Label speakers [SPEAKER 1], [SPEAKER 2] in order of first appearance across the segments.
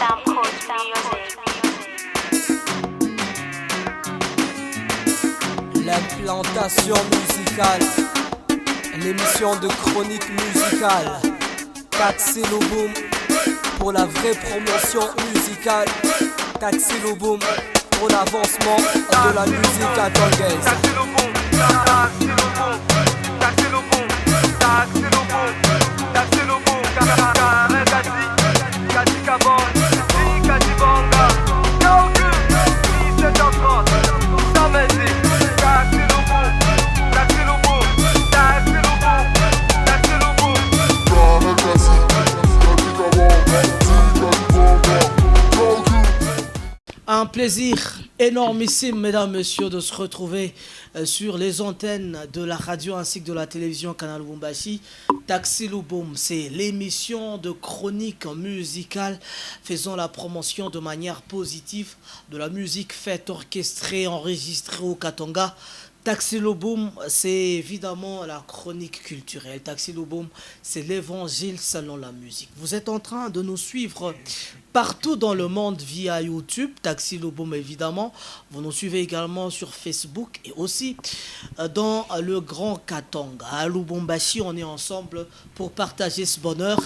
[SPEAKER 1] L'implantation musicale, l'émission de chronique musicale. Taxi le boom pour la vraie promotion musicale. Taxi le boom pour l'avancement de la musique atlangaise.
[SPEAKER 2] Taxi le boom, taxi le boom, taxi le boom, taxi le boom, taxi le boom, Kati Kabon, Kati Bonga, Yogu, 17h30, samedi, taxi le boom, taxi le boom, taxi le boom, taxi le boom.
[SPEAKER 3] Un plaisir énormissime, mesdames, messieurs, de se retrouver sur les antennes de la radio ainsi que de la télévision Canal Lubumbashi. Taxi le boom, c'est l'émission de chronique musicale faisant la promotion de manière positive de la musique faite, orchestrée, enregistrée au Katanga. Taxi le boom, c'est évidemment la chronique culturelle. Taxi le boom, c'est l'évangile selon la musique. Vous êtes en train de nous suivre partout dans le monde via YouTube, Taxi le boom évidemment. Vous nous suivez également sur Facebook et aussi dans le Grand Katanga. À Lubumbashi, on est ensemble pour partager ce bonheur.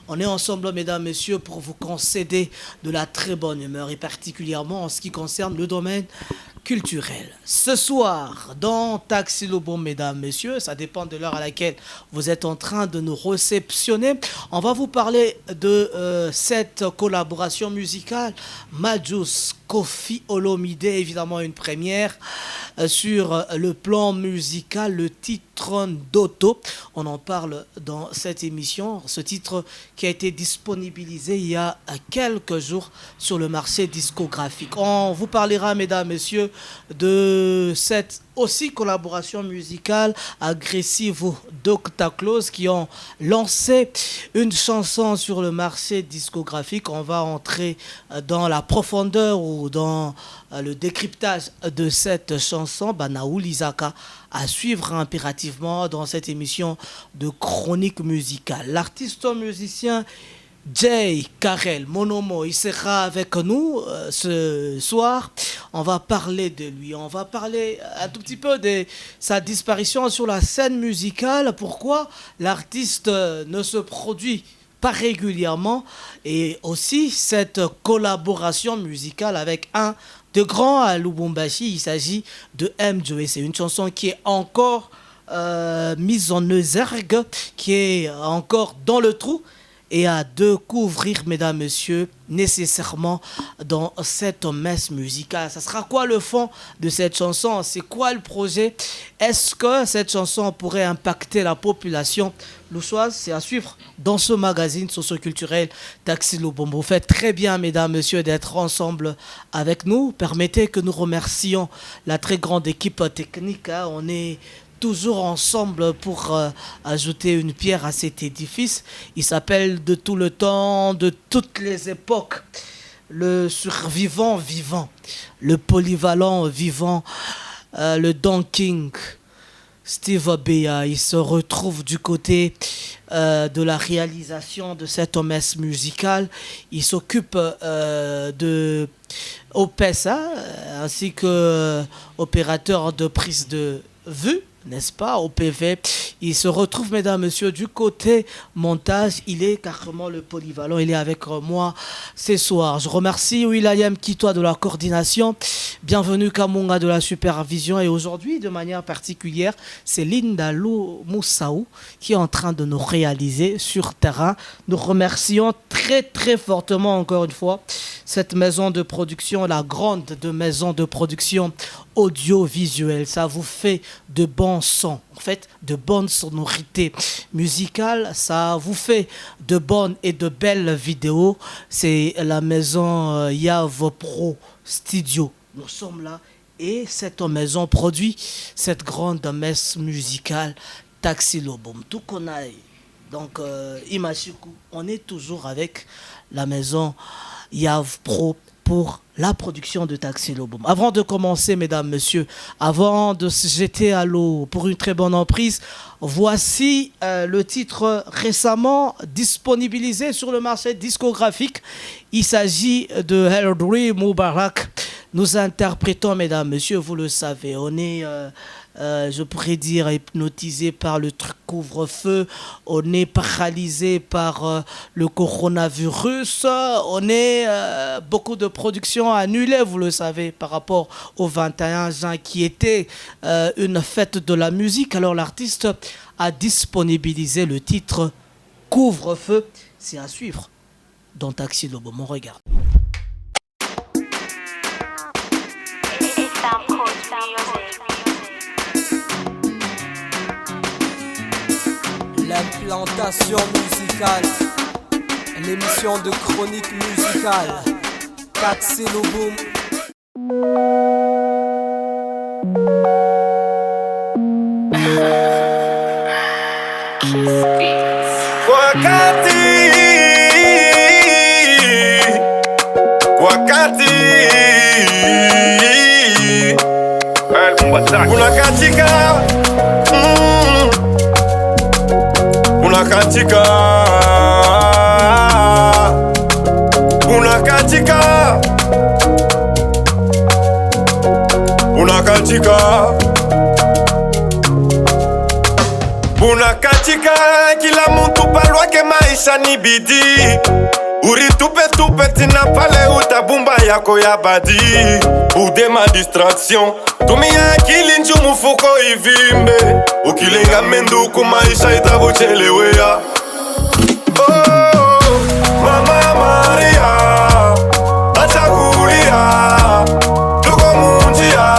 [SPEAKER 3] On est ensemble, mesdames, messieurs, pour vous concéder de la très bonne humeur et particulièrement en ce qui concerne le domaine culturel. Ce soir, dans Taxi le boom, mesdames, messieurs, ça dépend de l'heure à laquelle vous êtes en train de nous réceptionner. On va vous parler de cette collaboration musicale. Majus Kofi Olomide, évidemment une première sur le plan musical, le titre d'Otto. On en parle dans cette émission. Ce titre qui a été disponibilisé il y a quelques jours sur le marché discographique. On vous parlera, mesdames, messieurs, de cette aussi collaboration musicale agressive d'Octaclose qui ont lancé une chanson sur le marché discographique. On va entrer dans la profondeur ou dans le décryptage de cette chanson. Banaoul Isaka à suivre impérativement dans cette émission de chronique musicale. L'artiste musicien Jay Karel Monomo, il sera avec nous ce soir. On va parler de lui, on va parler un tout petit peu de sa disparition sur la scène musicale. Pourquoi l'artiste ne se produit pas régulièrement et aussi cette collaboration musicale avec un de grands à Lubumbashi. Il s'agit de M. Joe. C'est une chanson qui est encore mise en exergue, qui est encore dans le trou et à découvrir, mesdames, messieurs, nécessairement dans cette messe musicale. Ça sera quoi le fond de cette chanson? C'est quoi le projet? Est-ce que cette chanson pourrait impacter la population louchoise? C'est à suivre dans ce magazine socioculturel Taxi le boom. Vous faites très bien, mesdames, messieurs, d'être ensemble avec nous. Permettez que nous remercions la très grande équipe technique. On est toujours ensemble pour ajouter une pierre à cet édifice. Il s'appelle de tout le temps, de toutes les époques, le survivant vivant, le polyvalent vivant, le Don King, Steve Beya. Il se retrouve du côté de la réalisation de cette messe musicale. Il s'occupe de OPESA ainsi que opérateur de prise de vue, n'est-ce pas, au PV. Il se retrouve, mesdames, messieurs, du côté montage. Il est carrément le polyvalent. Il est avec moi ce soir. Je remercie Will.i.am Kitoa de la coordination. Bienvenue Kamunga de la supervision. Et aujourd'hui, de manière particulière, c'est Linda Lou Moussaou qui est en train de nous réaliser sur terrain. Nous remercions très très fortement encore une fois cette maison de production, la grande de maison de production audiovisuelle. Ça vous fait de bons sons, en fait, de bonnes sonorités musicales. Ça vous fait de bonnes et de belles vidéos. C'est la maison Yav Pro Studio. Nous sommes là et cette maison produit cette grande messe musicale Taxi le boom. Tout qu'on a. Donc, Imachiku, on est toujours avec la maison Yav Pro pour la production de Taxi Loboum. Avant de commencer, mesdames, messieurs, avant de se jeter à l'eau pour une très bonne emprise, voici le titre récemment disponibilisé sur le marché discographique. Il s'agit de Eldri Moubarak. Nous interprétons, mesdames, messieurs, vous le savez, on est... je pourrais dire hypnotisé par le truc couvre-feu, on est paralysé par le coronavirus, on est beaucoup de productions annulées, vous le savez, par rapport au 21 juin qui était une fête de la musique. Alors l'artiste a disponibilisé le titre Couvre-feu. C'est à suivre dans Taxi Loboum. On regarde.
[SPEAKER 1] L'implantation musicale, l'émission de chronique musicale, Taxi Loboum.
[SPEAKER 4] Wakati unakatika unakatika unakatika unakatika unakatika, kila mtu palwake, maisha ni bidii. Uritupe tina pale utabumba yako ya badi. Udema distraction, tumia akili nju mufuko ivimbe. Ukilenga menduku maisha itakuchelewea. Oh, Mama Maria, acha kulia, tuko munjia.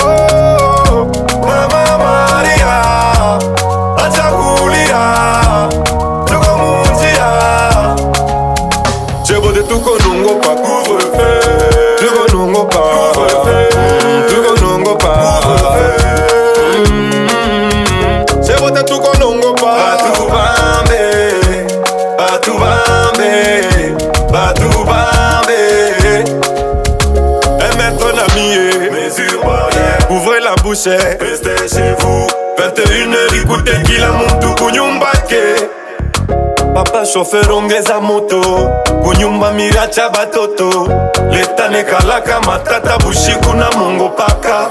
[SPEAKER 4] Oh, Mama Maria, acha kulia, tuko munjia. Chebo de tuko nungo pa couvre-feu, tuko nungo pa couvre-feu, tuko nungo pa couvre-feu. Chebo de tuko nungo pa Batubambe, Batubambe, Batubambe. Et maintenant ami, mesure barrière, ouvrez la bouche, restez chez vous. 21h, écoutez qu'il a mon tout kunyumbake. Papa chauffeur ongeza moto, kunyumba miracha batoto. Leta nekalaka matata bushiku na mongo paka.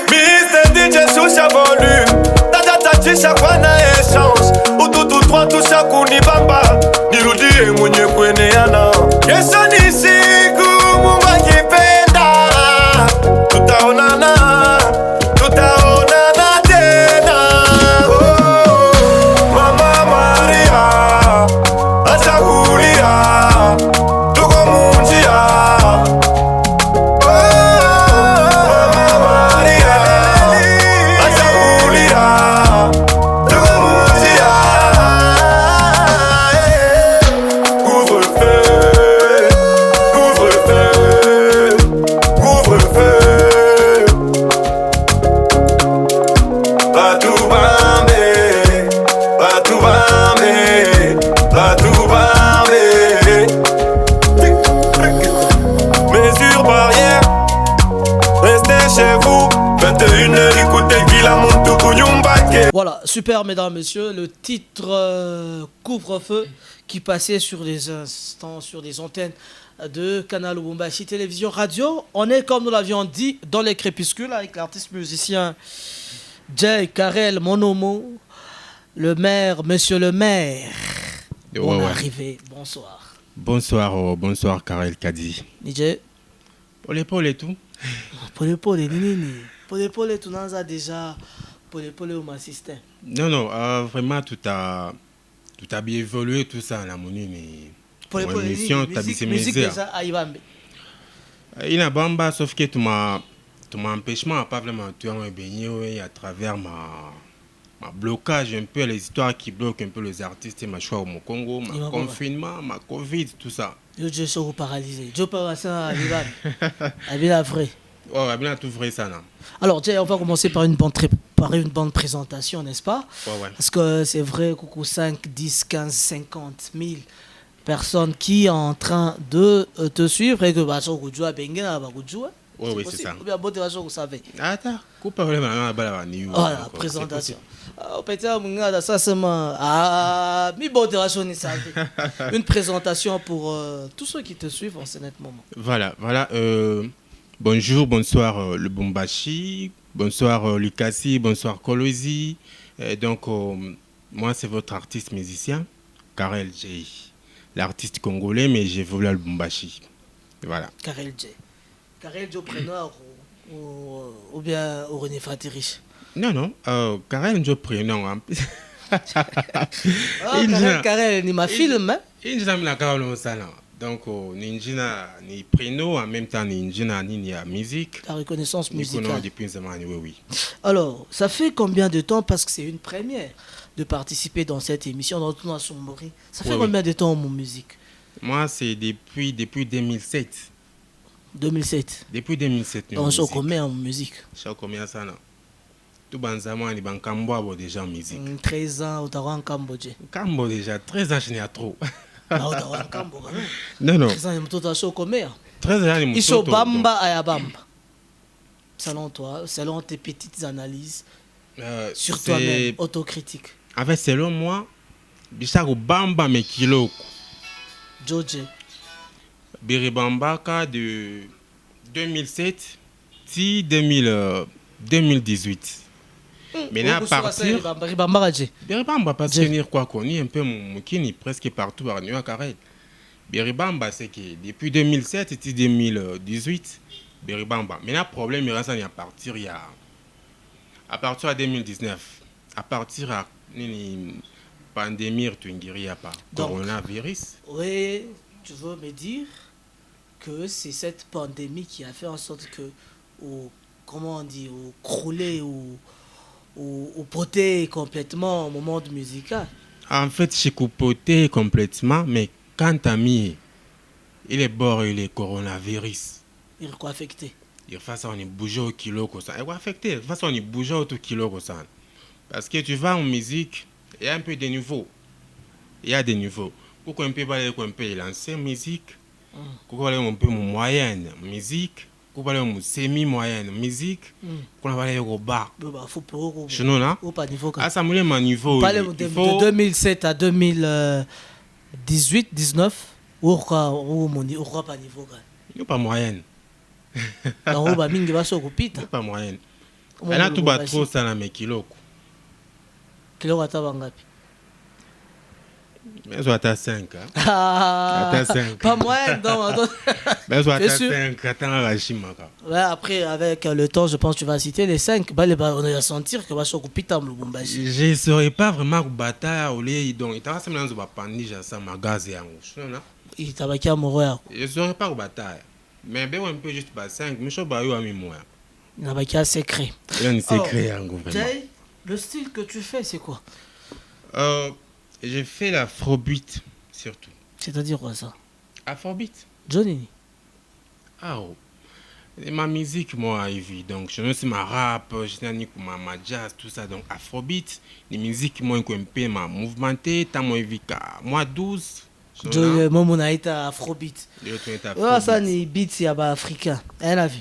[SPEAKER 4] Mr. DJ shusha volume, tata tachisha kwa na échange. Ututu 3 tusha kunibamba, nirudie mwenye kueneana. Kesho ni siku Mungu akipenda, tutaonana, tutaonana tena. Oh, Mama Maria, acha kulia, tuko munjia. Oh, Mama Maria, acha kulia, tuko munjia. Couvre-feu, couvre-feu, couvre-feu. Batubambe, Batubambe, Batubambe. Mesure barrière, restez chez vous. 21h, écoutez Guilla Montou Kounyumbake.
[SPEAKER 3] Voilà, super, mesdames, messieurs, le titre Couvre-feu qui passait sur des instants, sur des antennes de Canal Lubumbashi Télévision Radio. On est, comme nous l'avions dit, dans les crépuscules avec l'artiste musicien Jay Karel Monomo, le maire, monsieur le maire. On est arrivé, bonsoir.
[SPEAKER 5] Bonsoir, bonsoir Karel Kadi.
[SPEAKER 3] DJ.
[SPEAKER 5] Pole et tout.
[SPEAKER 3] Pole, nini. Pole, tout n'a déjà. Pole, au assistant.
[SPEAKER 5] Non, vraiment tout a bien évolué, tout ça, la monnaie, mais.
[SPEAKER 3] Pole, musique déjà à Ibambe.
[SPEAKER 5] Il y a bamba, sauf que tu m'as empêchement à pas vraiment tuer un beignet à travers ma blocage, un peu les histoires qui bloquent un peu les artistes et ma choix au Congo, ma confinement, ma Covid, tout ça.
[SPEAKER 3] Je suis paralysé. Je peux passer à Ibambe. À vrai.
[SPEAKER 5] Ouais, bien tout vrai ça, non.
[SPEAKER 3] Alors, on va commencer par une bonne présentation, n'est-ce pas?
[SPEAKER 5] Ouais.
[SPEAKER 3] Parce que c'est vrai, coucou 5, 10, 15, 50 000. personne qui est en train de te suivre et que Basso Goudjoua Bengena Bagoudjoua.
[SPEAKER 5] Oui, c'est ça.
[SPEAKER 3] Ou bien Bote Basso, vous savez.
[SPEAKER 5] Attends, coupe vraiment
[SPEAKER 3] Voilà, présentation. Peut-être ça seulement. Ah, mi Bote Basso ni savez. Une présentation pour tous ceux qui te suivent en ce net moment.
[SPEAKER 5] Voilà. Bonjour, bonsoir Lubumbashi, bonsoir Lucassi, bonsoir Kolosi. Donc, moi, c'est votre artiste musicien, Karel J. L'artiste congolais, mais j'ai voulu à Lubumbashi. Voilà.
[SPEAKER 3] Karel J. Karel J au prénom ou bien au René Fraterich.
[SPEAKER 5] Non, Karel J au prénom. Hein.
[SPEAKER 3] Karel, ni ma film, hein?
[SPEAKER 5] Il n'y a pas de salon. Donc, ninjina ni prénom, en même temps, ninjina ni la musique.
[SPEAKER 3] La reconnaissance musicale.
[SPEAKER 5] Depuis oui.
[SPEAKER 3] Alors, ça fait combien de temps, parce que c'est une première, de participer dans cette émission, dans tout son mori. Ça fait combien de temps mon musique?
[SPEAKER 5] Moi, c'est depuis 2007.
[SPEAKER 3] 2007.
[SPEAKER 5] Depuis 2007.
[SPEAKER 3] Donc, je combien en musique?
[SPEAKER 5] Je combien ça, non? Tout banzama ni bankambo déjà en musique.
[SPEAKER 3] 13 ans, au Taran Cambodge.
[SPEAKER 5] Cambo déjà, 13 ans, je n'ai trop.
[SPEAKER 3] Non. 13 ans, il y a un combien?
[SPEAKER 5] 13 ans, il
[SPEAKER 3] y a Bamba Ayabamba. Selon toi, selon tes petites analyses, sur toi-même, autocritique.
[SPEAKER 5] En fait, selon moi, Bicharo Bamba me kilo.
[SPEAKER 3] George.
[SPEAKER 5] Biribambaka de 2007 si 2018. Maintenant, à partir. Biribamba, parce que quoi connu un peu Moukini presque partout à New York. Biribamba, c'est que depuis 2007 et 2018, Biribamba. Maintenant, le problème, il y a à partir de 2019, à partir de pandémie, tu ne pas coronavirus.
[SPEAKER 3] Oui, tu veux me dire que c'est cette pandémie qui a fait en sorte que, comment on dit, au crouler ou poter complètement au monde musical.
[SPEAKER 5] En fait, je suis poté complètement, mais quand tu as mis, il est coronavirus.
[SPEAKER 3] Il est quoi affecté?
[SPEAKER 5] Il faut ça, on est bougé au kilo comme ça. Il est affecté. De toute façon, on est bougé au kilo comme ça. Parce que tu vas en musique, il y a un peu de niveaux. Il y a des niveaux. Pourquoi on peut parler qu'on peut lancer musique? Pourquoi on peut moyenne musique? Pourquoi on semi-moyenne musique? Pourquoi on va aller au bas? Je ne sais pas. Ah, ça me mon niveau.
[SPEAKER 3] De 2007 à 2018, 19, ou pas niveau?
[SPEAKER 5] Pas moyenne.
[SPEAKER 3] Non, pas
[SPEAKER 5] moyenne. Elle a tout bas trop ça dans mes kilos.
[SPEAKER 3] Kilo à Tabangapi.
[SPEAKER 5] Mais je suis à 5.
[SPEAKER 3] Pas moyenne, non.
[SPEAKER 5] Mais je suis à 5.
[SPEAKER 3] Ouais, après, avec le temps, je pense que tu vas citer les 5. On va sentir que va se couper dans le Lubumbashi.
[SPEAKER 5] Je ne serais pas vraiment bataille au lieu donc il t'a semblé dans pandémie ça magasin en non.
[SPEAKER 3] Il t'a pas amoureux.
[SPEAKER 5] Je ne serais pas bataille. Mais ben on peut juste pas 5, mais je vais yo ami moi.
[SPEAKER 3] Il n'a pas secret.
[SPEAKER 5] Il y a un secret en gouvernement.
[SPEAKER 3] Jay, le style que tu fais, c'est quoi?
[SPEAKER 5] J'ai fait l'afrobeat surtout.
[SPEAKER 3] C'est-à-dire quoi ça?
[SPEAKER 5] Afrobeat.
[SPEAKER 3] Johnny.
[SPEAKER 5] Ah oh. Et ma musique moi Ivy donc je ne sais ma rap, je n'ai ma jazz tout ça donc afrobeat, les musiques moi un peu ma mouvementé, tant moi Ivy moi 12.
[SPEAKER 3] Johnny mon aïta afrobeat. Ouais ça ni beat ya ba africain. Elle a vu.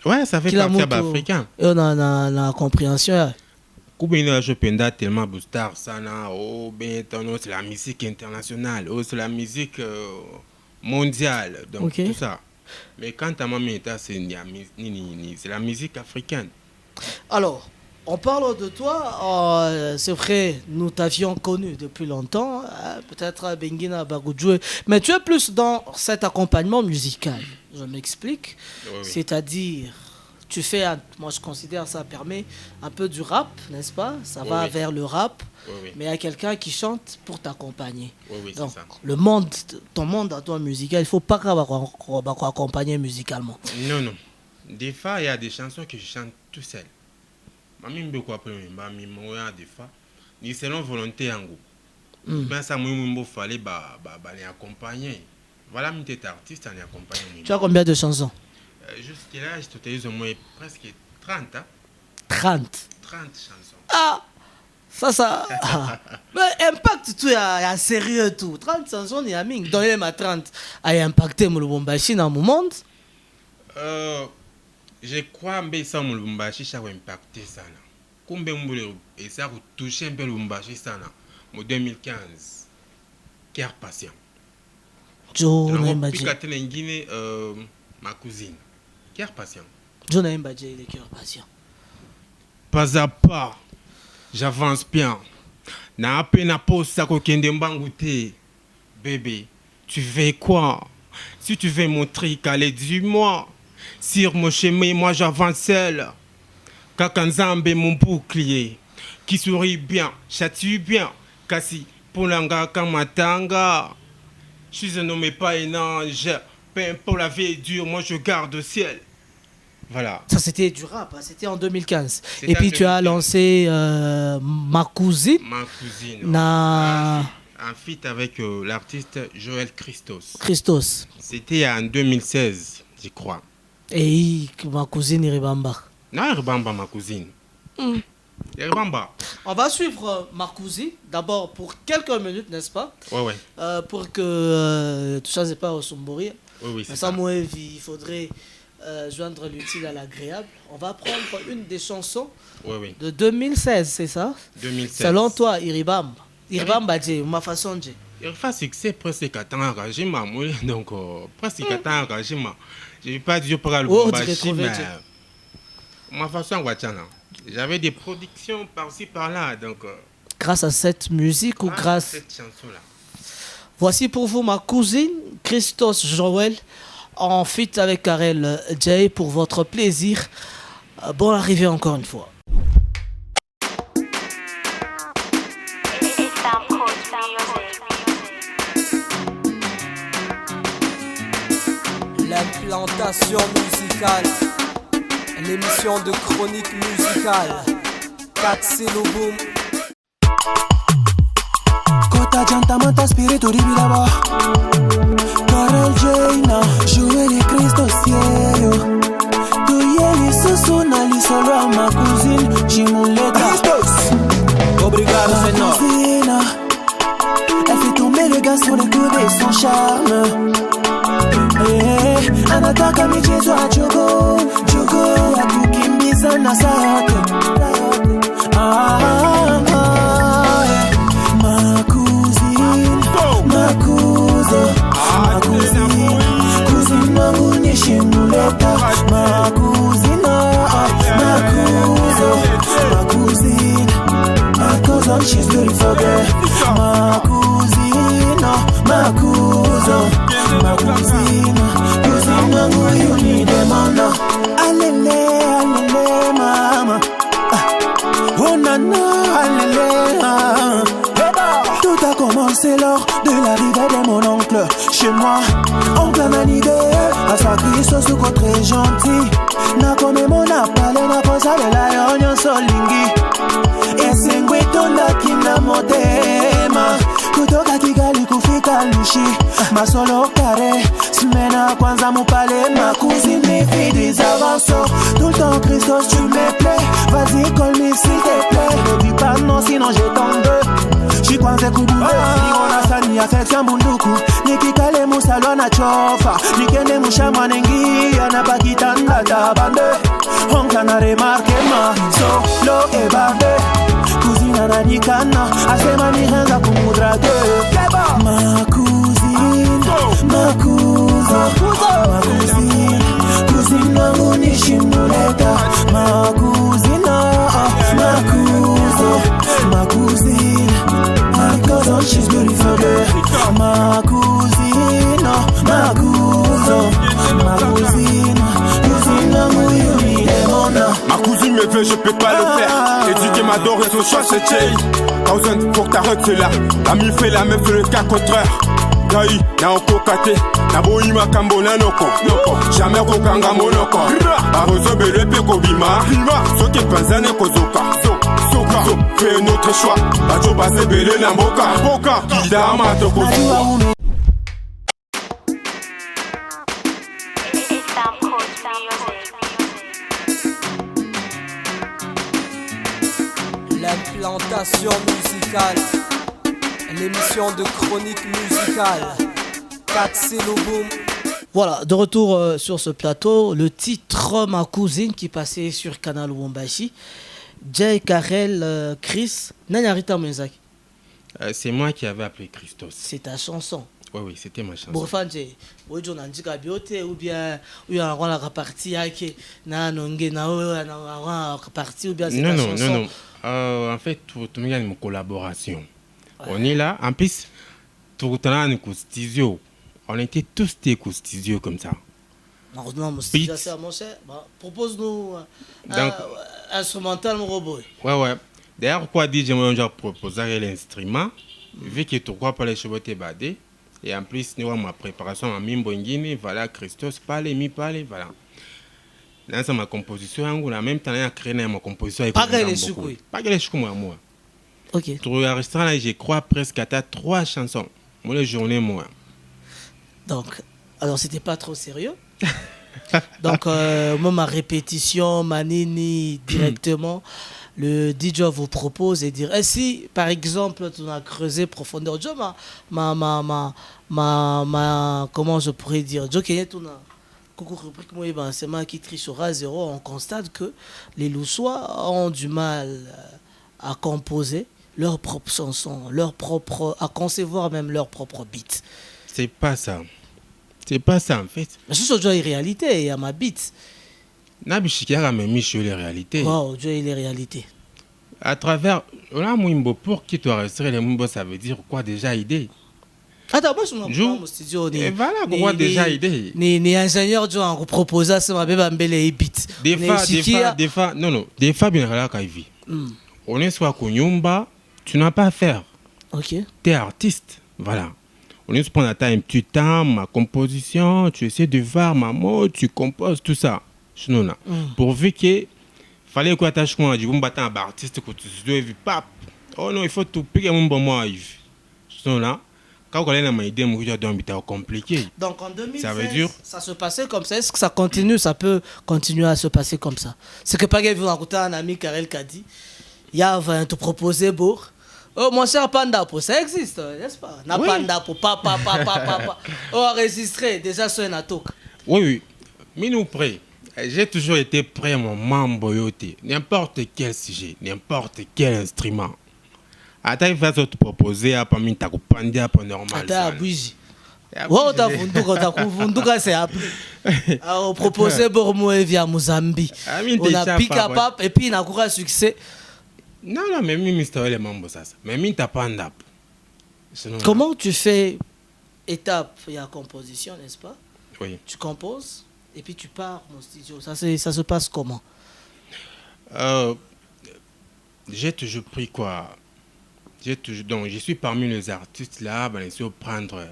[SPEAKER 5] Ouais, ça fait partie de africain.
[SPEAKER 3] Et on a la compréhension.
[SPEAKER 5] Koubina je penda tellement boostar sana oh ben c'est la musique internationale, oh c'est la musique mondiale donc tout ça. Mais quand tu as mis c'est la musique africaine.
[SPEAKER 3] Alors, on parle de toi, c'est vrai, nous t'avions connu depuis longtemps, peut-être Bengina Bagoudjoué, mais tu es plus dans cet accompagnement musical. Je m'explique, c'est-à-dire tu fais, moi je considère ça permet un peu du rap, n'est-ce pas? Ça va vers le rap, mais il y a quelqu'un qui chante pour t'accompagner. Donc,
[SPEAKER 5] c'est ça.
[SPEAKER 3] Le monde, ton monde à toi musical, il ne faut pas qu'on accompagner musicalement.
[SPEAKER 5] Non. Des fois, il y a des chansons que je chante tout seul. Des fois, ni selon volonté en gros. Mais ça, il fallait accompagner. Voilà, mes artistes, on est accompagné.
[SPEAKER 3] Tu as combien de chansons?
[SPEAKER 5] Jusqu'à là, je te dis au moins presque 30.
[SPEAKER 3] 30
[SPEAKER 5] chansons.
[SPEAKER 3] Ah! Ça. Mais impact tout ya sérieux tout. 30 chansons ya ming. Dans les 30 a impacté mon Lubumbashi dans mon monde.
[SPEAKER 5] Je crois que ça mon Lubumbashi ça va impacter ça là. Combien et ça va toucher un peu Lubumbashi ça là. En 2015. Cœur patient.
[SPEAKER 3] Jo
[SPEAKER 5] na
[SPEAKER 3] Naimba J.
[SPEAKER 5] Guinée ma cousine. Cœur patient.
[SPEAKER 3] Jo Naimba J, le cœur patient.
[SPEAKER 5] Pas à pas, j'avance bien. Na peine à pose ça kokende mbangouté. Bébé, tu veux quoi? Si tu veux mon trick, allez dis-moi. Sur mon chemin, moi j'avance seul. Kakanzambe mon bouclier. Qui sourit bien, châtie bien. Kasi Polanga Kamatanga. Je suis un homme et pas un ange. Peu importe la vie est dure, moi je garde au ciel. Voilà.
[SPEAKER 3] Ça c'était du rap, hein, c'était en 2015.
[SPEAKER 5] C'était
[SPEAKER 3] Et puis
[SPEAKER 5] en
[SPEAKER 3] tu as
[SPEAKER 5] 2015.
[SPEAKER 3] lancé Ma cousine.
[SPEAKER 5] Ma cousine.
[SPEAKER 3] Na
[SPEAKER 5] Un feat avec l'artiste Joël Christos.
[SPEAKER 3] Christos.
[SPEAKER 5] C'était en 2016, je crois.
[SPEAKER 3] Et Ma cousine Iribamba.
[SPEAKER 5] Non, Ribamba, ma cousine. Ribamba.
[SPEAKER 3] On va suivre Ma cousine d'abord pour quelques minutes, n'est-ce pas?
[SPEAKER 5] Ouais.
[SPEAKER 3] Pour que tout ça c'est pas au Sombori.
[SPEAKER 5] Oui,
[SPEAKER 3] Mais
[SPEAKER 5] c'est
[SPEAKER 3] ça,
[SPEAKER 5] ça.
[SPEAKER 3] moi, il faudrait joindre l'utile à l'agréable. On va prendre une des chansons
[SPEAKER 5] Oui.
[SPEAKER 3] de 2016, c'est ça?
[SPEAKER 5] 2016.
[SPEAKER 3] Selon toi, Iribamba. Iribamba, ma façon de.
[SPEAKER 5] Il fait succès presque 4 ans à Rajima. Donc, presque 4 ans à Rajima. Je ne vais pas dire pour le
[SPEAKER 3] Oh,
[SPEAKER 5] Bombashi,
[SPEAKER 3] tu t'es trouvé,
[SPEAKER 5] mais ma façon, j'avais des productions par-ci, par-là. Donc,
[SPEAKER 3] Grâce à cette musique ou grâce.
[SPEAKER 5] cette chanson-là.
[SPEAKER 3] Voici pour vous Ma cousine, Christos Joël, en feat avec Karel J pour votre plaisir. Bon arrivée encore une fois.
[SPEAKER 1] L'implantation musicale, l'émission de chronique musicale. Katseloboom.
[SPEAKER 6] Kota Jantamanta Spiritu Ribidaba Karel Jaina Joël et Christos Sieyo Tuyeli Susuna Lisolo ma cousine Jimuleta
[SPEAKER 1] Obrigado, Senor.
[SPEAKER 6] Cousine Elle fait tomber le gaz sur le coude et son charme Anataka michezo ya Jogo Akukimbiza na saa yote Ma cousine wangu ni Shimuleta Ma cousine My cousin, she's beautiful girl Ma cousine wangu you need them on Alele mama Oh nana alele Tout a commencé lors de l'arrivée de mon oncle chez moi. Oncle Manide, à sa Christos ou très gentil. Na comme mon appelé na cosa de la union solingi. Et sengweto na kina motema. Kutoka Kigali kufika Lushi. Masolo kare, smena kwanza mupale. Ma cousine me fait des avances. Tout le temps Christos tu me plais. Vas-y call me s'il te plaît. Ne dis pas non sinon je tombe. Chikwanze kudube Niona sani affection bunduku Nikikale musalo na chofa Nikende mushama nengi Anabaki tanda tabande Honka na remarke ma Solo e bande Cousine ananikana Asema nihenza kumudrage Ma cousine Cousine wangu ni Shimuleta Ma cousine My cousin, she's beautiful girl Ma cousine wangu you need them on
[SPEAKER 4] Ma cousine me veut, je peux pas le faire. Éduquer m'adore et son choix c'est Jay. Thousand, faut que t'arrêtes cela. L'ami fait la même, fait le cas contraire. Gai, na okokate, na boima kambo na noko. Jamais kokanga monoko. Barozo belepe kobima. Soki panzane kozoka. Soka, fais un autre choix. Bajo base bele na mboka. Kidama toko.
[SPEAKER 1] L'implantation Station musicale, l'émission de chronique musicale. Katsilo Boom.
[SPEAKER 3] Voilà, de retour sur ce plateau, le titre Ma cousine qui passait sur Canal Wombashi. Jay, Karel, Chris, Nanyarita Mwenzaki.
[SPEAKER 5] C'est moi qui avais appelé Christos.
[SPEAKER 3] C'est ta chanson.
[SPEAKER 5] Oui, c'était ma chanson.
[SPEAKER 3] Bourfanje, ojo nandika biote ou bien la partie yake na nonge na partie ou bien c'est ta chanson.
[SPEAKER 5] Non. En fait, tout le monde a une collaboration. Ouais. On est là. En plus, tout le monde a studio. On était tous des studio comme ça.
[SPEAKER 3] Non, mon studio, c'est mon cher. Propose-nous un instrumental, mon robot.
[SPEAKER 5] Ouais. D'ailleurs, quoi dire, j'aimerais proposer l'instrument. Vu que tu crois pas les cheveux badés. Et en plus, nous avons ma préparation à Mimbongini, voilà, Christos, parle, voilà. Dans ma composition, on a même temps à créer ma composition.
[SPEAKER 3] Pas que les choux.
[SPEAKER 5] Pas que les choux, moi.
[SPEAKER 3] Ok.
[SPEAKER 5] Tu restaurant là, je crois presque à 3 chansons. Moi, les journées, moi.
[SPEAKER 3] Donc, alors, c'était pas trop sérieux. Donc, moi, ma répétition, Manini, directement. Le DJ vous propose et dire si par exemple tu as creusé profondeur comment je pourrais dire c'est moi qui trichera zéro. On constate que les Loussois ont du mal à composer leurs propres chansons, à concevoir même leurs propres beats.
[SPEAKER 5] C'est pas ça en fait.
[SPEAKER 3] Mais c'est une réalité, il y a ma beat.
[SPEAKER 5] Nabishikara me mis sur les réalités.
[SPEAKER 3] Wow, Dieu et les réalités.
[SPEAKER 5] À travers là Mwimbo, pour qui tu as resté les Mwimbo, ça veut dire quoi déjà idée?
[SPEAKER 3] Attends, moi je suis mon studio.
[SPEAKER 5] Et voilà pourquoi déjà idée.
[SPEAKER 3] Ni ingénieur Dieu en proposant ça m'a bébé les beats.
[SPEAKER 5] Des fois bien là quand vit. On est soit Kunyumba, tu n'as pas à faire.
[SPEAKER 3] OK.
[SPEAKER 5] Tu es artiste, voilà. On est prendre un petit temps, ma composition, tu essaies de voir ma mot, tu composes tout ça. Pourvu que fallait que tu attaches moi du bon battant artiste que tu dois vivre pap. Oh non, il faut tout piquer mon bon moi. Sinon là, quand on a une idée, moi je dois compliqué.
[SPEAKER 3] Donc en 2016,
[SPEAKER 5] ça veut dire
[SPEAKER 3] ça se passait comme ça. Est-ce que ça continue? Ça peut continuer à se passer comme ça. C'est que pas que vous écoutez un ami Karel qui a dit, il y a te proposer bourg. Oh mon cher Pandapo, ça existe, n'est-ce pas? Na oui. Pandapo, papa. Oh enregistré déjà sur un atok.
[SPEAKER 5] Oui. Mais nous prêts. J'ai toujours été prêt, mon membre yoté. N'importe quel sujet, n'importe quel instrument. Attends, il va te proposer à parmi ta coupande à normal.
[SPEAKER 3] Attends, bougie. Oh, t'as funduka c'est après. On proposait Bormo via Mozambique. On a piqué à pape et puis il a couru succès.
[SPEAKER 5] Non, mais Mister les membres ça. Mais t'as pas un
[SPEAKER 3] Comment tu fais étape, il y a composition, n'est-ce pas?
[SPEAKER 5] Oui.
[SPEAKER 3] Tu composes. Et puis tu pars au studio. Ça se passe comment?
[SPEAKER 5] J'ai toujours pris quoi? Donc, je suis parmi les artistes là, ben, je vais prendre.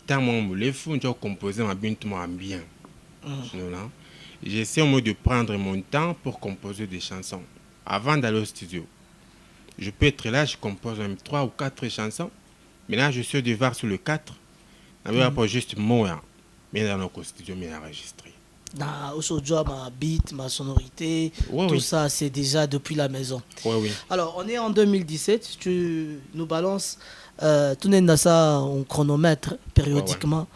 [SPEAKER 5] Tant mon les fous, je vais composer ma bien. J'essaie au moins de prendre mon temps pour composer des chansons avant d'aller au studio. Je peux être là, je compose même 3 ou 4 chansons. Mais là, je suis devant sur le 4. Je vais pas juste moi. Mais dans notre studio, mais enregistré.
[SPEAKER 3] Aujourd'hui, ma beat, ma sonorité, ça, c'est déjà depuis la maison.
[SPEAKER 5] Oui.
[SPEAKER 3] Alors, on est en 2017. Tu nous balances, tout n'est dans ça, on chronomètre périodiquement.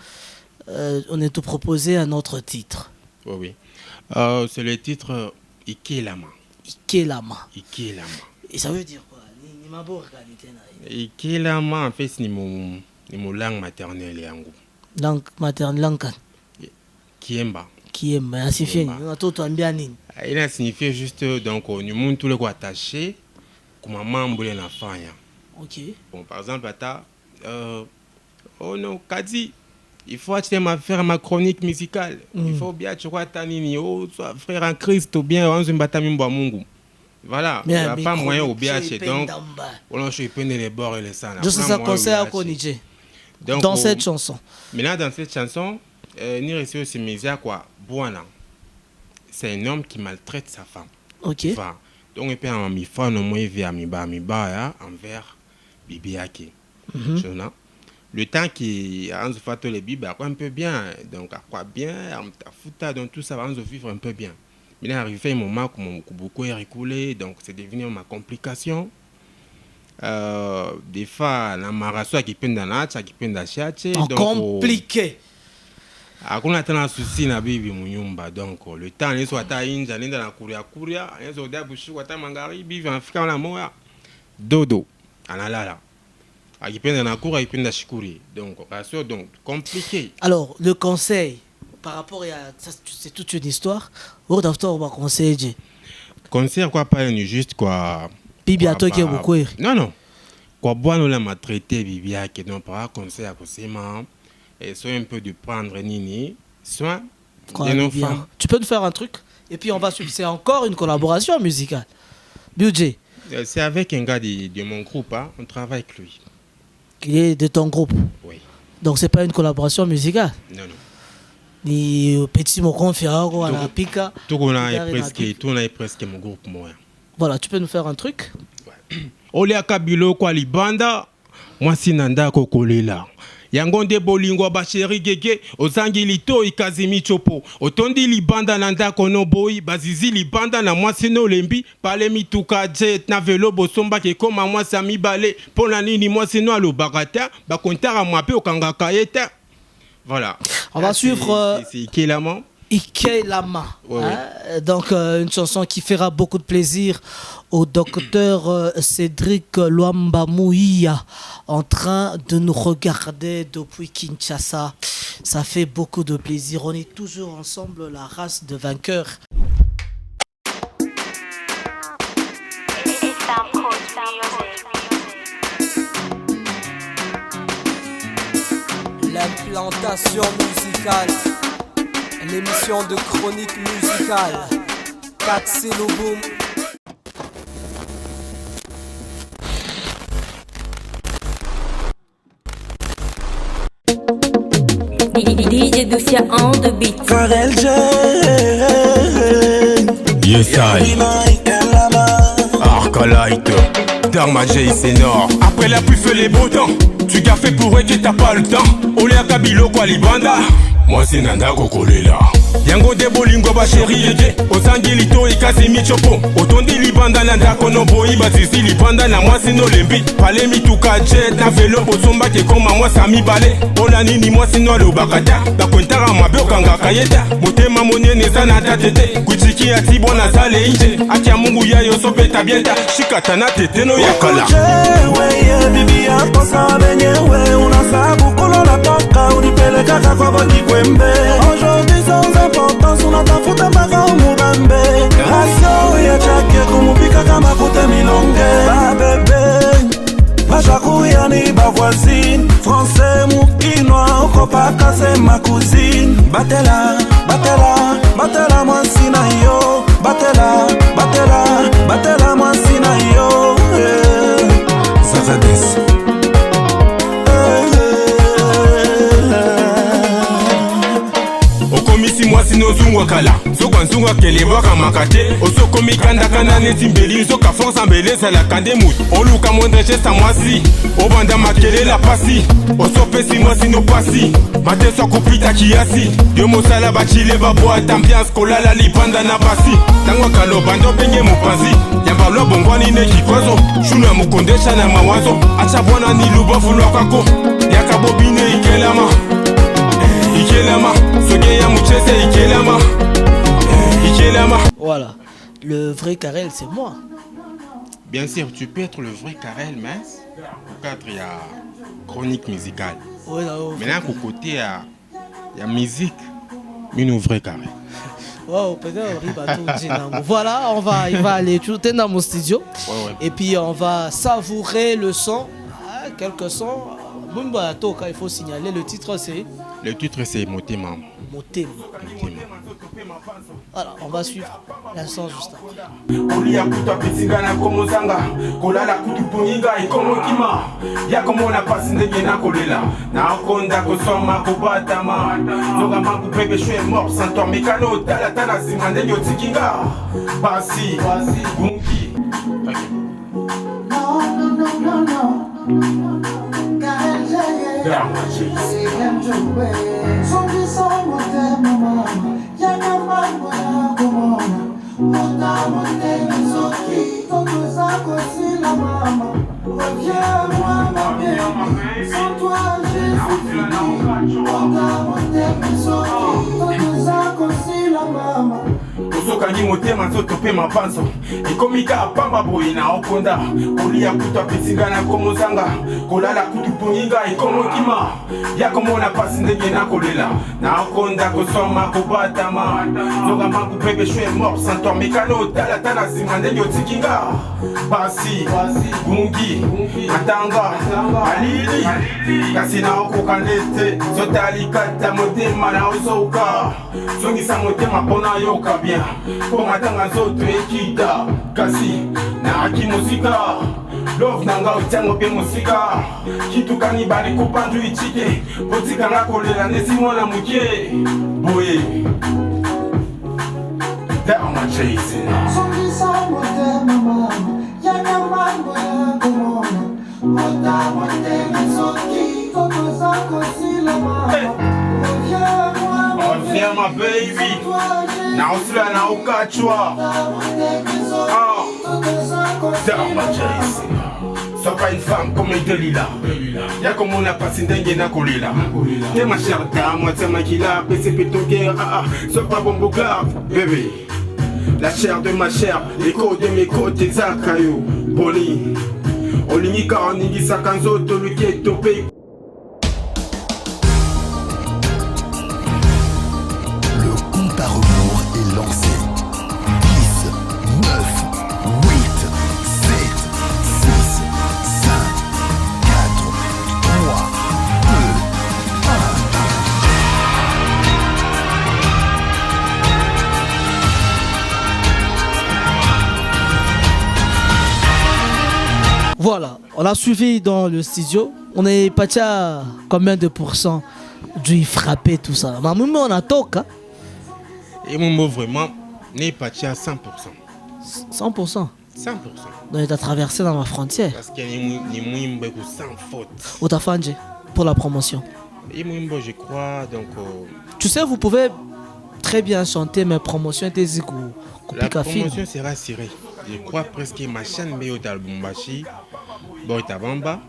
[SPEAKER 3] On est te proposé un autre titre.
[SPEAKER 5] Oui. C'est le titre Ikelama.
[SPEAKER 3] Et ça veut dire quoi?
[SPEAKER 5] Ikelama, en fait, c'est mon langue maternelle.
[SPEAKER 3] Langue maternelle,
[SPEAKER 5] Kiemba.
[SPEAKER 3] Kiemba, signifie
[SPEAKER 5] il a signifié juste donc au monde tout le quoi attaché comme membre de l'enfant.
[SPEAKER 3] OK.
[SPEAKER 5] Bon, par exemple, oh non, Kadi, il faut faire ma chronique musicale. Il faut bien tu vois tanini oh soit frère en Christ ou bien on zimba mungu. Voilà, il n'y a pas moyen au BH donc on je peine les bords et les sangs.
[SPEAKER 3] Je sais ça conseil à Konije. Dans cette chanson.
[SPEAKER 5] Maintenant dans cette chanson, ni réussi aussi média quoi, Buana. C'est un homme qui maltraite sa femme.
[SPEAKER 3] OK.
[SPEAKER 5] Enfin, donc il peut en mi fa no moi via mi ba envers Bibiaki. Le temps qui a fait les bibes un peu bien, donc à quoi bien, à fouta donc tout ça va nous vivre un peu bien. Mais là arrivé un moment où beaucoup est reculé, donc c'est devenu ma complication. des fois na maraso akipenda nacha akipenda chache
[SPEAKER 3] compliqué.
[SPEAKER 5] Hakuna tena souci na bibi munyumba, donc le temps neso ata inja nenda na kuria neso da bushu ata mangari bibi anafika na moya dodo analala akipenda na kura akipenda shikuri, donc rassure, donc compliqué.
[SPEAKER 3] Alors le conseil par rapport à ça, c'est toute une histoire. Au docteur on va conseiller.
[SPEAKER 5] Conseil quoi pas juste quoi
[SPEAKER 3] bibi atoke beaucoup.
[SPEAKER 5] Non quoi boire la maltraiter bibi yake, donc par conseil à kusema et soin un peu de prendre nini soin de nos femmes.
[SPEAKER 3] Tu peux nous faire un truc et puis on va suivre. C'est encore une collaboration musicale. Budget.
[SPEAKER 5] C'est avec un gars de mon groupe, hein. On travaille avec lui.
[SPEAKER 3] Qui est de ton groupe?
[SPEAKER 5] Oui.
[SPEAKER 3] Donc c'est pas une collaboration musicale?
[SPEAKER 5] Non.
[SPEAKER 3] Ni petit mon conférent à la pika.
[SPEAKER 5] Tout on a presque mon groupe moi.
[SPEAKER 3] Voilà, tu peux nous faire un truc?
[SPEAKER 5] Ouais. Olia kabilo kwa libanda, moi sinanda kokolela. Yangonde bolingo basheri gege ozangi lito ikazimi chopo otondi libanda na ndako no boy bazizi libanda na mwasi no lembi pale mituka jet na velo bosomba ke koma mwasi amibale pona nini mwasi no alobakata bakontara mwape okangaka yeta. Voilà.
[SPEAKER 3] On va suivre
[SPEAKER 5] c'est Ikelama.
[SPEAKER 3] Ikelama.
[SPEAKER 5] Ouais,
[SPEAKER 3] hein? Donc une chanson qui fera beaucoup de plaisir au docteur Cédric Luamba Mouia en train de nous regarder depuis Kinshasa. Ça fait beaucoup de plaisir. On est toujours ensemble, la race de vainqueurs.
[SPEAKER 1] L'implantation musicale, l'émission de chronique musicale, Katseloboom.
[SPEAKER 7] DJ Doucia on the beat.
[SPEAKER 6] Karel J.
[SPEAKER 5] Yes I Arcalite Dharma J Senor. Après la pluie fait les beaux temps. Tu gars fait pour eux que t'as pas le temps. Olé Kabilo kwa libanda. Moi c'est Nanda Kokolela. Yango de bolingo ba chéri yeke osangi lito ikazimi chopo otondi libanda na ndako no boyi bazizi libanda na mwasi no lembi pale mituka jet na velo bosomba ke koma mwasi amibale ola nini mwasi no alobakata bakontara mabe okangaka yeta motema monene eza na tatete kuchiki ati bona zale inje ati ya mungu ya yoso beta bienta shikata na tete no yakala
[SPEAKER 6] weye bibi akosa benyewe unasabu kulola toka unipeleka kwa boti kwembe aujourd'hui sans importance unatafuta mpaka umugambe rasio ya chake kumupika kama kute milonge babebe bashakuya ni bavoisine français mukinwa okopaka se ma cousine batela batela batela mwansi na yo batela batela batela mwansi na yo Zazadis
[SPEAKER 5] okomisi mwasi nozungwa kala zokwa nzungwa kelebwaka makate osokomi kandakanda neti mbeli zoka force ambele ezalaka nde mutu oluka mondre geste mwasi obanda makelela pasi osopesi mwasi no pasi mateso akopita kiasi yo mosala bachile babwata ambiance kolala libanda na basi ntango akaloba ndo penge mopanzi yambalwa bongwani ne kikwazo shunu ya mokondesha na mawazo acha bwana ni lubafulwakako yakabobine Ikelama Ikelama, Ikelama.
[SPEAKER 3] Voilà, le vrai Karel c'est moi.
[SPEAKER 5] Bien sûr, tu peux être le vrai Karel, mais au cadre il y a chronique musicale. Maintenant, au côté il y a musique, mais nous vrai Karel.
[SPEAKER 3] Wow, voilà, il va aller tout dans mon studio.
[SPEAKER 5] Ouais.
[SPEAKER 3] Et puis on va savourer le son, quelques sons. Il faut signaler le titre c'est.
[SPEAKER 5] Le titre c'est Motema.
[SPEAKER 3] Motema. Alors on va suivre la son juste après.
[SPEAKER 5] Olia kuta pitinga na komozanga kolala kutupunginga ikomokima ya komona pasi ndenge na kolela na konda kosoma kobatama zoga mangu bebe shwe mort sans toi mekano tala tala zima ndenge otikinga pasi gunki.
[SPEAKER 8] No.
[SPEAKER 6] Reviens-moi ma baby, sans toi j'ai fini. Regarde tes sorties, tes accomplis la maman.
[SPEAKER 5] tosokangi motema nzoto mpe mapanzo ekomi kaka pamba boye na okonda kolia kutu apetinga na komozanga kolala kutu ponginga ekomokima ya komona pasi ndenge nakolela na okonda kosoma kobatama zonga mangu pepe shwe mort santor mekano otala ta na nsima ndenge otikinga pasi bungi matanga alili kasi na okoka nde te zotalikata motema na ozouka zongisa motema mpona yoka bien po matanga nzoto ekita kasi naaki mosika love nanga otiango mpe mosika kitukani bali kopandu itike potikanga kolela ndesi mwana mokie boye dama chase
[SPEAKER 6] Songisa motema mama, yana mambo ya komona. Mota motema soki, koko zako sila mama.
[SPEAKER 5] Reviens ma baby na osila na okachwa dama chase sois pas une femme comme Delila ya komona pasi ndenge nakolela te ma chère dame moitié makila pese pe ton cœur sois pas bombo grave bébé la chair de ma chair l'écho de mes côtes ezakayo poli olingika oningisaka nzoto luki etope.
[SPEAKER 8] Lancé 10, 9, 8, 7, 6, 5, 4, 3,
[SPEAKER 3] 2, 1. Voilà, on a suivi dans le studio. On est parti à combien de pourcents du frappé, tout ça. Mais on a toqué.
[SPEAKER 5] Et mon mot vraiment n'est pas à 100%.
[SPEAKER 3] 100%.
[SPEAKER 5] 100%.
[SPEAKER 3] Donc tu as traversé dans ma frontière.
[SPEAKER 5] Parce qu'il y a sans faute.
[SPEAKER 3] Au Tafanje pour la promotion.
[SPEAKER 5] Et moi, je crois donc.
[SPEAKER 3] Tu sais, vous pouvez très bien chanter, mais promotion était
[SPEAKER 5] la promotion sera assurée. Je crois presque ma chaîne Béo d'Albumbashi, Boitabamba,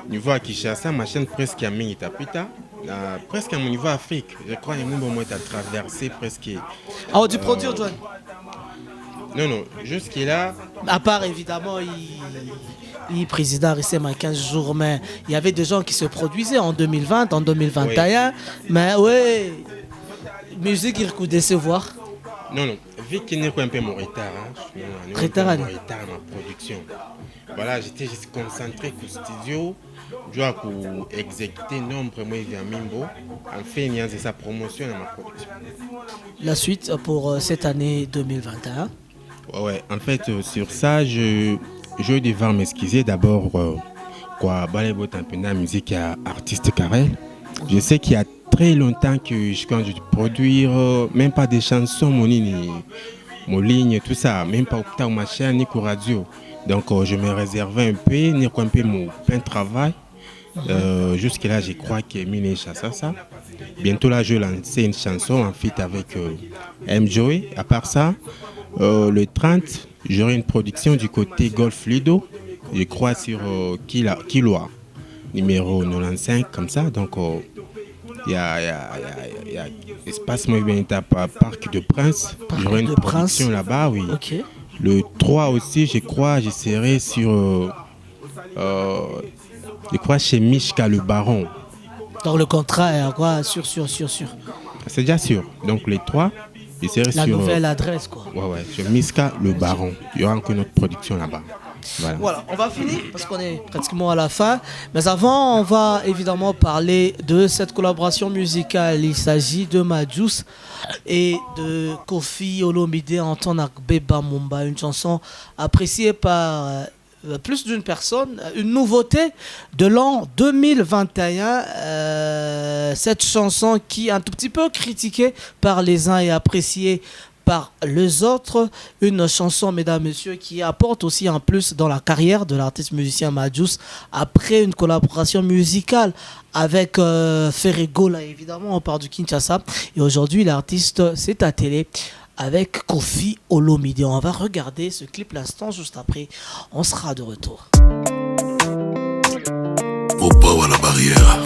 [SPEAKER 5] niveau à Kinshasa, ma chaîne presque à Mingitapita. Presque à mon niveau Afrique, je crois que nous avons traversé presque.
[SPEAKER 3] Ah, du produit, John?
[SPEAKER 5] Non, jusqu'à
[SPEAKER 3] à part évidemment, il président restait à 15 jours, mais il y avait des gens qui se produisaient en 2020, en 2021. Oui. Mais oui, musique, il faut décevoir.
[SPEAKER 5] Non, vu qu'il n'y a pas un peu mon retard,
[SPEAKER 3] retard
[SPEAKER 5] dans ma production. Voilà, j'étais juste concentré au studio. Je dois exécuter nombre de Mimbo en fait il y a sa promotion dans ma production.
[SPEAKER 3] La suite pour cette année 2021.
[SPEAKER 5] Ouais, en fait sur ça je vais devoir m'excuser d'abord quoi balebo tampena musique à artiste Karel. Je sais qu'il y a très longtemps que je quand je produire même pas des chansons mon ligne tout ça, même pas au ma chaîne ni au radio. Donc je me réservais un peu mon plein travail. Jusque là je crois que Mine Chassa ça. Bientôt là je vais lancer une chanson en feat avec M-Joy. À part ça, le 30 j'aurai une production du côté Golf Lido. Je crois sur Kiloa numéro 95 comme ça. Donc il y a espace mobilité Parc de Prince. J'aurai une production là-bas, oui.
[SPEAKER 3] Okay.
[SPEAKER 5] Le 3 aussi, je crois, je serai sur je crois chez Mishka le Baron.
[SPEAKER 3] Donc le contrat est à quoi? Sûr.
[SPEAKER 5] C'est déjà sûr. Donc les 3, je serai
[SPEAKER 3] la
[SPEAKER 5] sur...
[SPEAKER 3] La nouvelle adresse quoi.
[SPEAKER 5] Ouais, chez Mishka le Baron. Il y aura encore notre production là-bas.
[SPEAKER 3] Voilà, on va finir parce qu'on est pratiquement à la fin. Mais avant, on va évidemment parler de cette collaboration musicale. Il s'agit de Majus et de Kofi Olomide en tant que Beba Mumba, une chanson appréciée par plus d'une personne, une nouveauté de l'an 2021. Cette chanson qui est un tout petit peu critiquée par les uns et appréciée par les autres, une chanson, mesdames, messieurs, qui apporte aussi un plus dans la carrière de l'artiste musicien Majus après une collaboration musicale avec Ferrego, là évidemment, on part du Kinshasa. Et aujourd'hui, l'artiste s'est attelé avec Kofi Olomide. On va regarder ce clip l'instant juste après. On sera de retour.
[SPEAKER 8] Opa à la barrière.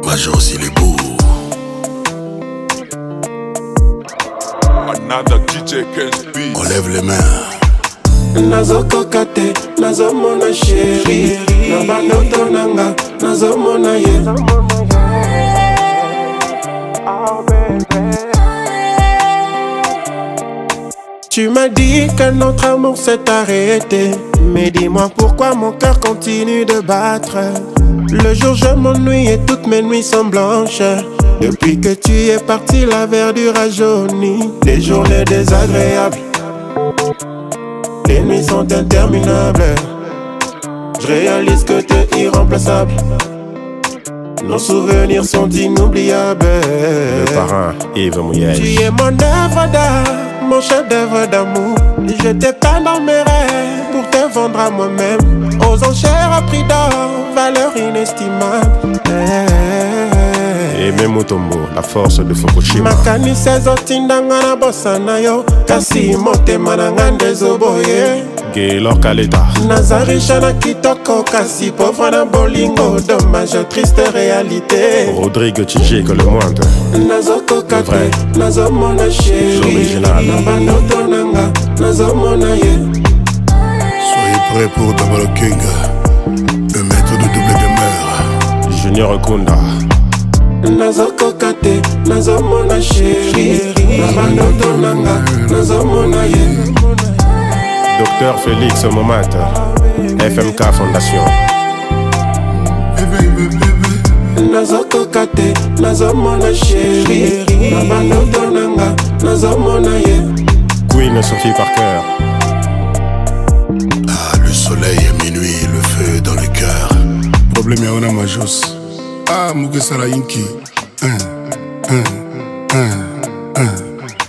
[SPEAKER 8] Major aussi les beaux. On lève les mains.
[SPEAKER 6] Nazoko kate, nazo mona chéri. Nabanoto nanga, nazo mona ye. Tu m'as dit que notre amour s'est arrêté. Mais dis-moi pourquoi mon cœur continue de battre. Le jour je m'ennuie et toutes mes nuits sont blanches. Depuis que tu es parti, la verdure a jauni. Les journées désagréables, les nuits sont interminables. Je réalise que t'es irremplaçable. Nos souvenirs sont inoubliables.
[SPEAKER 9] Le parrain Yves Mouyège.
[SPEAKER 6] Tu es mon œuvre d'art, mon chef-d'œuvre d'amour. Je t'ai peint dans mes rêves pour te vendre à moi-même. Aux enchères à prix d'or, valeur inestimable.
[SPEAKER 9] Et même Mutombo, la force de Fukushima.
[SPEAKER 6] Makanisa zotindanga na bossa na yo, kasi motema na nga ndezoboye.
[SPEAKER 9] Gaylor Kaleta.
[SPEAKER 6] Nazarisha na kitoko, kasi pauvre na bolingo. Dommage, triste réalité.
[SPEAKER 9] Rodrigue Tchijek le moindre.
[SPEAKER 6] Nazoko kate, nazo mona chéri.
[SPEAKER 9] L'original.
[SPEAKER 6] Nabanoto nanga, nazo mona ye.
[SPEAKER 8] Soyez prêts pour Double King, le maître de double demeure.
[SPEAKER 9] Junior Kunda.
[SPEAKER 6] Nazoko kate, nazo mona chéri. Nabanoto nanga, nazo mona ye.
[SPEAKER 9] Docteur Félix Momat. FMK Fondation.
[SPEAKER 6] Nazoko kate, nazo mona chéri. Nabanoto nanga, nazo mona ye.
[SPEAKER 9] Queen Sophie Parker.
[SPEAKER 8] Ah, le soleil à minuit, le feu dans le cœur. Problème ya ona majos. Ah, Mukesala Inki.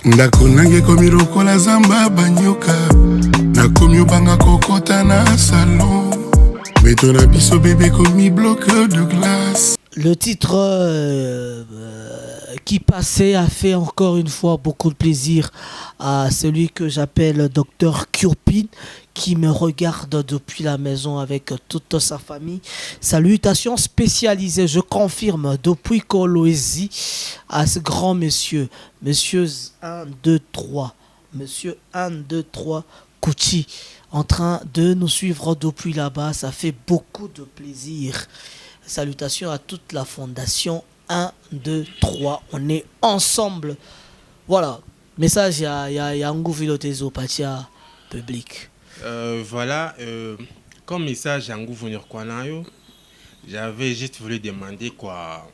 [SPEAKER 8] Ndako nange komi lokola zamba banyoka. Nakomi obanga kokota na salon. Beto na biso bébé komi bloc de glace.
[SPEAKER 3] Le titre qui passait a fait encore une fois beaucoup de plaisir à celui que j'appelle Dr Cupid, qui me regarde depuis la maison avec toute sa famille. Salutations spécialisées, je confirme, depuis Kolwezi à ce grand monsieur. Monsieur 1, 2, 3. Monsieur 1, 2, 3 Kouchi, en train de nous suivre depuis là-bas. Ça fait beaucoup de plaisir. Salutations à toute la fondation 1, 2, 3. On est ensemble. Voilà. Message, il y a Ngou Filotezo, Patia, public.
[SPEAKER 5] Voilà. Comme message à Ngou Venir Kwanayo, j'avais juste voulu demander quoi.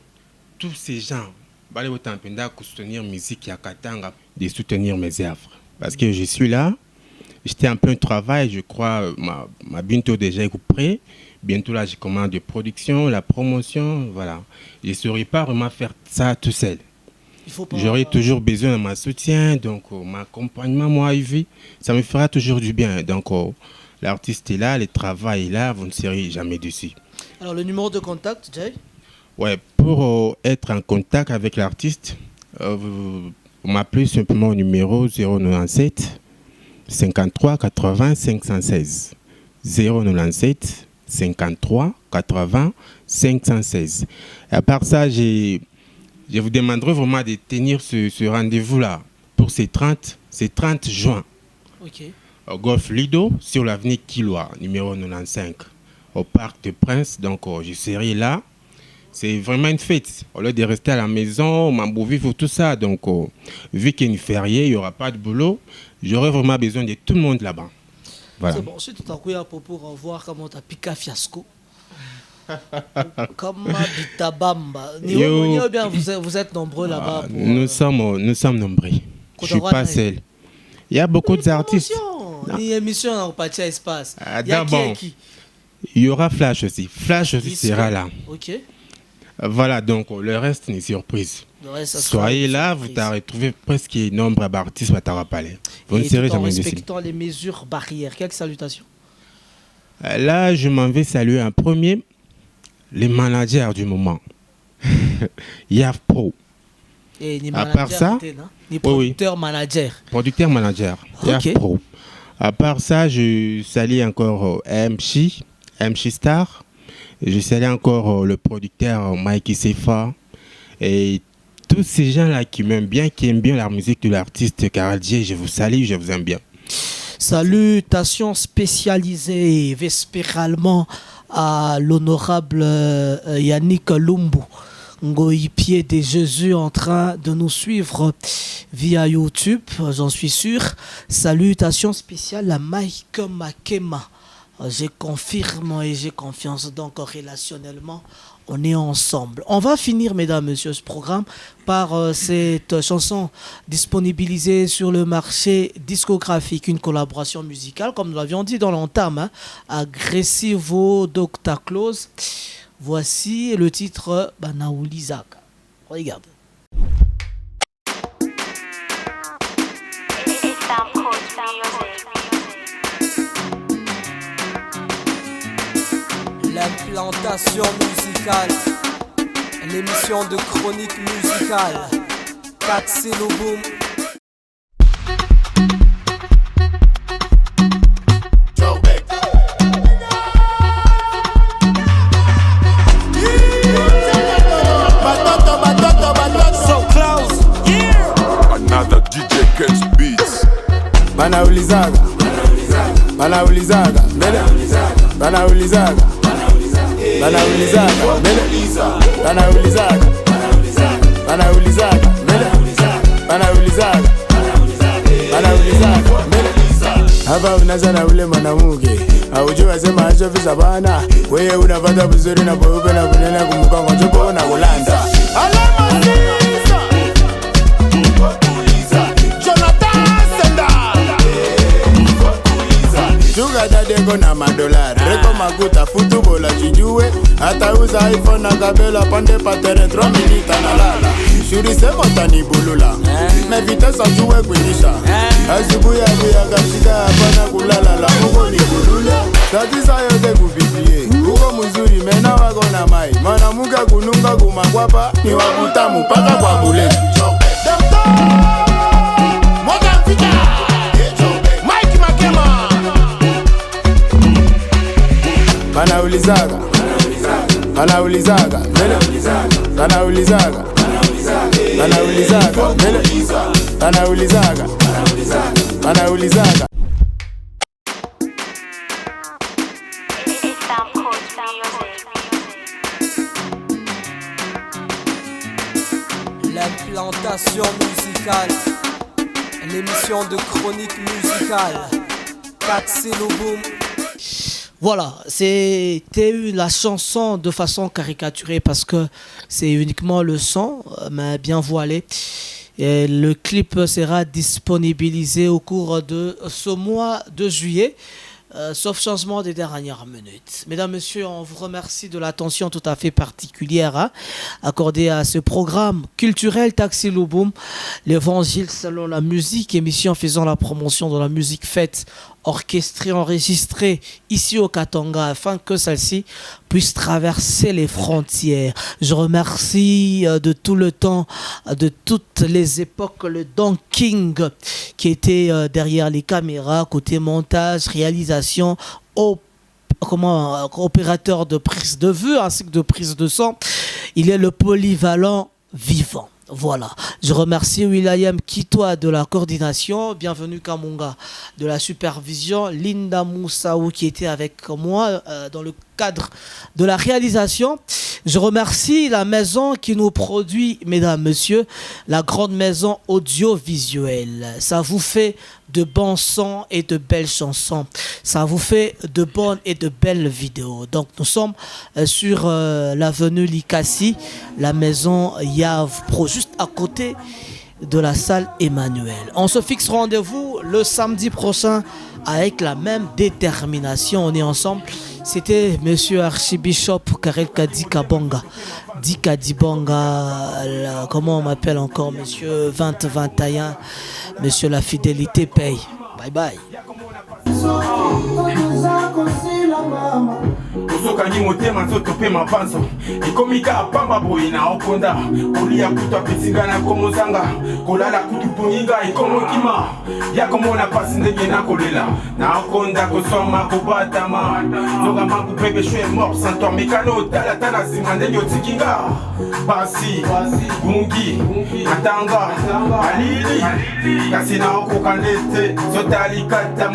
[SPEAKER 5] Tous ces gens, Balé Otampenda, pour soutenir musique à Katanga, de soutenir mes œuvres. Parce que je suis là. J'étais en plein travail, je crois, ma bientôt déjà est prêt. Bientôt là, je commence de production, la promotion, voilà. Je ne saurais pas vraiment faire ça tout seul. J'aurai toujours besoin de mon soutien, donc mon accompagnement, moi, Ivy, ça me fera toujours du bien. Donc l'artiste est là, le travail est là, vous ne serez jamais dessus.
[SPEAKER 3] Alors le numéro de contact, Jay?
[SPEAKER 5] Ouais, pour être en contact avec l'artiste, vous m'appelez simplement au numéro 097 53 80 516. 097 53 80 516. Et à part ça, je vous demanderai vraiment de tenir ce rendez-vous-là pour ces 30 juin.
[SPEAKER 3] Ok.
[SPEAKER 5] Au Golf Lido, sur l'avenue Kilwa, numéro 95, au Parc de Prince. Donc, je serai là. C'est vraiment une fête. Au lieu de rester à la maison, m'en vivre tout ça. Donc, vu qu'il y a une férié, il n'y aura pas de boulot. J'aurai vraiment besoin de tout le monde là-bas. Voilà.
[SPEAKER 3] C'est bon. Ensuite, tu as pour voir comment tu as piqué fiasco. Comme Bitabamba. Vous êtes nombreux là-bas.
[SPEAKER 5] Nous sommes nombreux. Je ne suis pas seul. Il y a beaucoup d'artistes.
[SPEAKER 3] Il y a une émission dans le espace.
[SPEAKER 5] Il y aura Flash aussi. Flash aussi sera là.
[SPEAKER 3] Ok.
[SPEAKER 5] Voilà, donc le reste n'est surprise. Soyez là, vous allez retrouver presque nombre d'artistes à Tarapalais. Vous ne serez jamais déçus. En
[SPEAKER 3] respectant les mesures barrières, quelques salutations.
[SPEAKER 5] Là, je m'en vais saluer en premier les managers du moment. Yav Pro.
[SPEAKER 3] Et
[SPEAKER 5] à part ça,
[SPEAKER 3] les producteurs managers.
[SPEAKER 5] Producteurs managers. Yav Pro. À part ça, je salue encore MC Star. Je salue encore le producteur Mike Sefa et tous ces gens-là qui m'aiment bien, qui aiment bien la musique de l'artiste Karel J. Je vous salue, je vous aime bien.
[SPEAKER 3] Salutations spécialisées vespéralement à l'honorable Yannick Lumbu, Ngoïpier de Jésus, en train de nous suivre via YouTube, j'en suis sûr. Salutations spéciales à Mike Makema. Je confirme et j'ai confiance, donc relationnellement, on est ensemble. On va finir, mesdames, messieurs, ce programme par cette chanson disponibilisée sur le marché discographique, une collaboration musicale, comme nous l'avions dit dans l'entame, hein, Aggressivo Dr. Close. Voici le titre Banaouli Zaga. Regarde.
[SPEAKER 1] L'implantation musicale, l'émission de chronique musicale, Taxi Louboum.
[SPEAKER 6] So close, yeah.
[SPEAKER 4] Another DJ Catch Beats.
[SPEAKER 6] Banaouli Zaga, Banaouli Zaga, Banaouli Zaga, Banaouli Zaga, Banaouli Zaga, Banaouli Zaga, Banaouli Zaga, Banaouli Zaga. Hapa unazana ule mwanamke aujua sema achofisa bana, wewe unapata vizuri na kweupe na kunena kumkongo chopo na kulanda. Alama Sisa Jonathan Senda Juga dadeko na madolari Reko makuta futubola jijue hata uza iPhone na kabela pande patere 3 minita na lala Shuri sema tani bulula Mevite sa juwe kwenisha Asubuhi ya kashika hapana kulala la mungo ni bulule Tatisa yote kubibie Uko mzuri mena wako na mai Mana muka kununga kumakwapa Ni wakutamu paka kwa bule Moga Mfika Mike Makema Banaouli Zaga Banaouli Zaga Banaouli Zaga Banaouli Zaga Banaouli Zaga Banaouli Zaga
[SPEAKER 1] L'implantation musicale, l'émission de chronique musicale, Taxi Louboum.
[SPEAKER 3] Voilà, c'était la chanson de façon caricaturée parce que c'est uniquement le son, mais bien voilé. Et le clip sera disponibilisé au cours de ce mois de juillet. Sauf changement des dernières minutes. Mesdames, Messieurs, on vous remercie de l'attention tout à fait particulière accordée à ce programme culturel Taxi Louboum, l'évangile selon la musique, émission faisant la promotion de la musique faite, orchestrée, enregistrée ici au Katanga afin que celle-ci puisse traverser les frontières. Je remercie de tout le temps, de toutes les époques, le Don King qui était derrière les caméras, côté montage, réalisation, opérateur de prise de vue ainsi que de prise de son. Il est le polyvalent vivant. Voilà, je remercie William Kitoa de la coordination, bienvenue Kamunga de la supervision, Linda Moussaou qui était avec moi dans le cadre de la réalisation. Je remercie la maison qui nous produit, mesdames, messieurs, la grande maison audiovisuelle. Ça vous fait de bons sons et de belles chansons. Ça vous fait de bonnes et de belles vidéos. Donc nous sommes sur l'avenue Likassi, la maison Yav Pro, juste à côté de la salle Emmanuel. On se fixe rendez-vous le samedi prochain avec la même détermination. On est ensemble. C'était Monsieur Archibishop Karel Kadika Bonga. Dika Dibonga, comment on m'appelle encore, Monsieur 2021, Monsieur La Fidélité Paye. Bye bye.
[SPEAKER 5] sokangi motema nzoto mpe mapanzo ekomika pamba boye na okonda kolia kutu apesinga na komozanga kolala kutu ponginga ekomokima ya komona pasi ndenge nakolela na okonda kosoma kobatama zoka mangu pepe shwe mort santor mekano otala tala nsima ndenge otikinga basi bungi matanga alili kasi na okoka ndete zotalikata